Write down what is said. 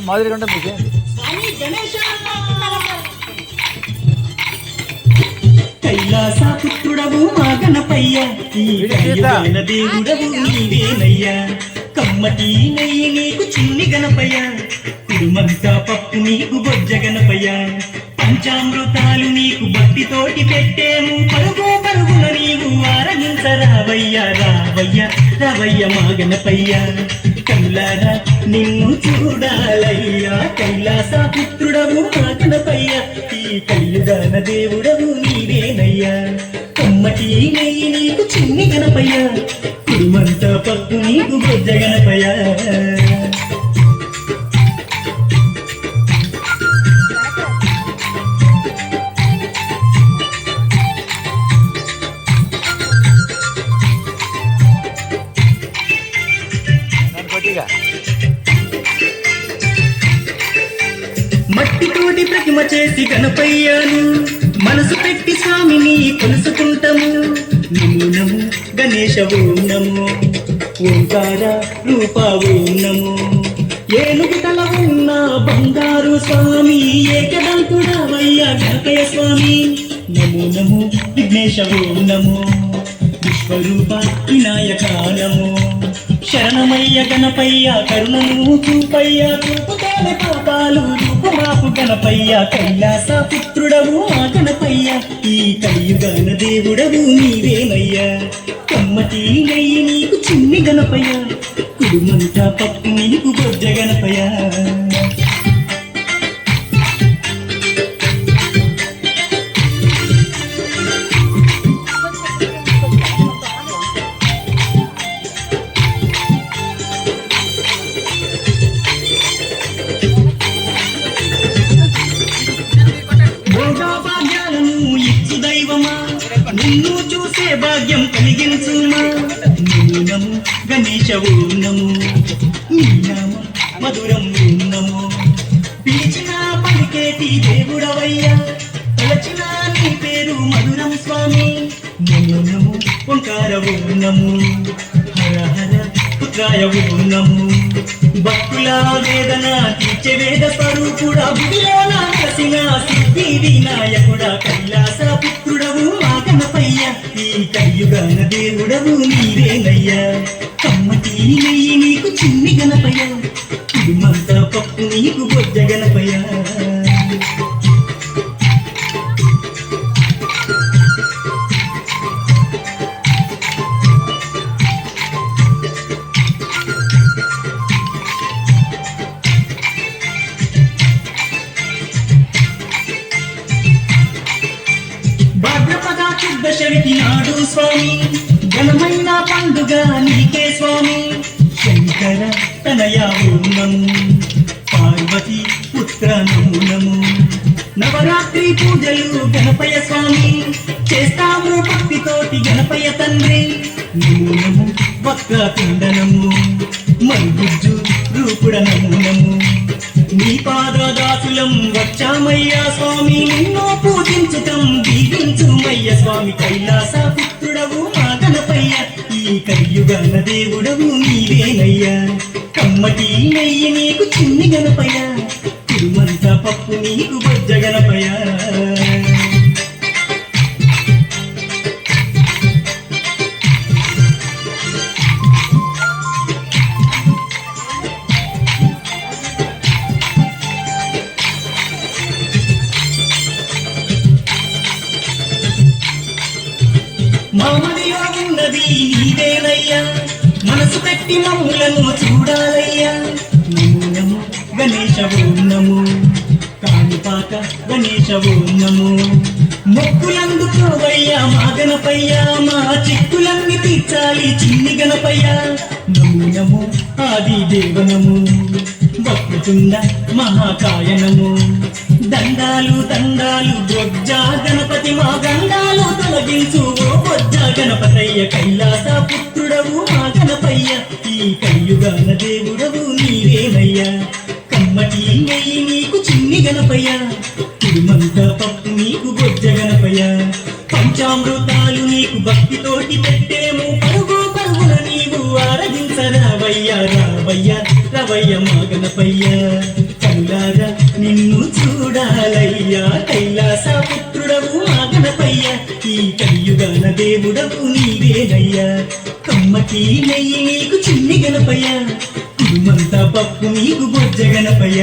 మాదిరిగా ఉంటుంది మీకేంటి? కైలాస పుత్రుడవు మా గణపయ్య, ఈ కలియుగైన దేవుడవు నీవేనయ్యా. కమ్మటి నెయ్యి నీకు చిన్ని గణపయ్య, కుడుమంతా పప్పు నీకు బొజ్జ గణపయ్య. పంచామృతాలు నీకు భక్తితోటి పెట్టేము, పరుగు పరుగున నీవు ఆరగించరావయ్యా. రావయ్యా రావయ్య మా గణపయ్య, కళ్ళారా నిన్ను చూడాలయ్యా. కైలాస పుత్రుడవు మా గణపయ్య, ఈ కలియుగాన దేవుడవు నీవేనయ్యా. కమ్మటి నెయ్యి నీకు చిన్ని గణపయ్య, కుడుమంతా పప్పు నీకు బొజ్జ గణపయ్య. మట్టితోటి ప్రతిమ చేసి గణపయ్యాను, మనసు పెట్టి స్వామిని కొలుసుకుంటాము. నమో నమో గణేశ ఓం నమో, ఓంకార రూప ఓం నమో. ఏనుగు తల ఉన్న బంగారు స్వామి, ఏకదంతుడవయ్యా గణపయ్య స్వామి. నమో నమో విఘ్నేశ ఓం నమో, విశ్వరూప వినాయక నమో. శరణమయ్య గణపయ్య, కరుణను చూపయ్య, చూపుతేనే పాపాలు రూపుమాపు గణపయ్య. కైలాస పుత్రుడవు మా గణపయ్య, ఈ కలియుగాన దేవుడవు నీవేనయ్యా. కమ్మటి నెయ్యి నీకు చిన్ని గణపయ్య, కుడుమంతా పప్పు నీకు బొజ్జ గణపయ్య. నిన్ను చూసే భాగ్యం కలిగించుమా. నమో నమో గణేశ ఓం నమో, నీ నామం మధురం ఓం నమో. పిలిచిన పలికేటి దేవుడవయ్యా, తలచిన నీ పేరు మధురం స్వామి. నమో నమో ఓంకార ఓం నమో, హర హర పుత్రాయ ఓం నమో. భక్తుల వేదన తీర్చే వేద స్వరూపుడా, బుడిలో నాసిన సిద్ధి వినాయకుడా. కైలాస పుత్రుడవు మా గణపయ్య, ఈ కలియుగాన దేవుడవు నీవేనయ్యా. కమ్మటి నెయ్యి నీకు చిన్ని గణపయ్య, కుడుమంతా పప్పు నీకు బొజ్జ గణపయ్య. దశరథి నాడు స్వామి, ఘనమైన పండుగ నీకే స్వామి. శంకర తనయ ఓం నమో, పార్వతి పుత్ర నమో నమో. నవరాత్రి పూజలు గణపయ్య స్వామి, చేస్తాము భక్తితోటి గణపయ్య తండ్రి. నమో నమో వక్రతుండ నమో, మరుగుజ్జు రూపుడ నమో నమో. నీ పాదదాసులం వచ్చామయ్యా స్వామి, నిన్నో పూజించుతం దీవించుమయ్య స్వామి. కైలాస పుత్రుడవు మా గణపయ్య, ఈ కలియుగాన దేవుడవు నీవేనయ్యా. కమ్మటి నెయ్యి నీకు చిన్ని గణపయ్య, కుడుమంతా పప్పు నీకు బొజ్జ గణపయ్య. మామదిలో ఉన్నది నీవేనయ్యా, మనసు పెట్టి మమ్ములను చూడాలయ్యా. నమో నమో గణేశ ఓం నమో, కాణిపాక గణేశ ఓం నమో. మొక్కులందుకోవయ్యా మా గణపయ్య, మా చిక్కులన్నీ తీర్చాలి చిన్ని గణపయ్య. నమో నమో ఆది దేవనము, వక్రతుండ మహాకాయ నమో. దండాలు దండాలు బొజ్జ గణపతి, మా గండాలు తొలగించు ఓ బొజ్జ గణపతయ్య. కైలాస పుత్రుడవు మా గణపయ్య, ఈ కలియుగాన దేవుడవు నీవేనయ్యా. కమ్మటి నెయ్యి నీకు చిన్ని గణపయ్య, కుడుమంతా పప్పు నీకు బొజ్జ గణపయ్య. పంచామృతాలు నీకు భక్తితోటి పెట్టేము, పరుగు పరుగున నీవు ఆరగించరావయ్యా. రావయ్యా రవయ్య మా గణపయ్య. కనులాగా నిన్ను చూడాలయ్యా కైలాస పుత్రుడవు మా గణపయ్య ఈ కలియుగాన దేవుడవు నీవేనయ్యా కమ్మకి నెయ్యి నీకు చిన్ని గణపయ్య కుడుమంతా పప్పు నీకు బొజ్జ గణపయ్య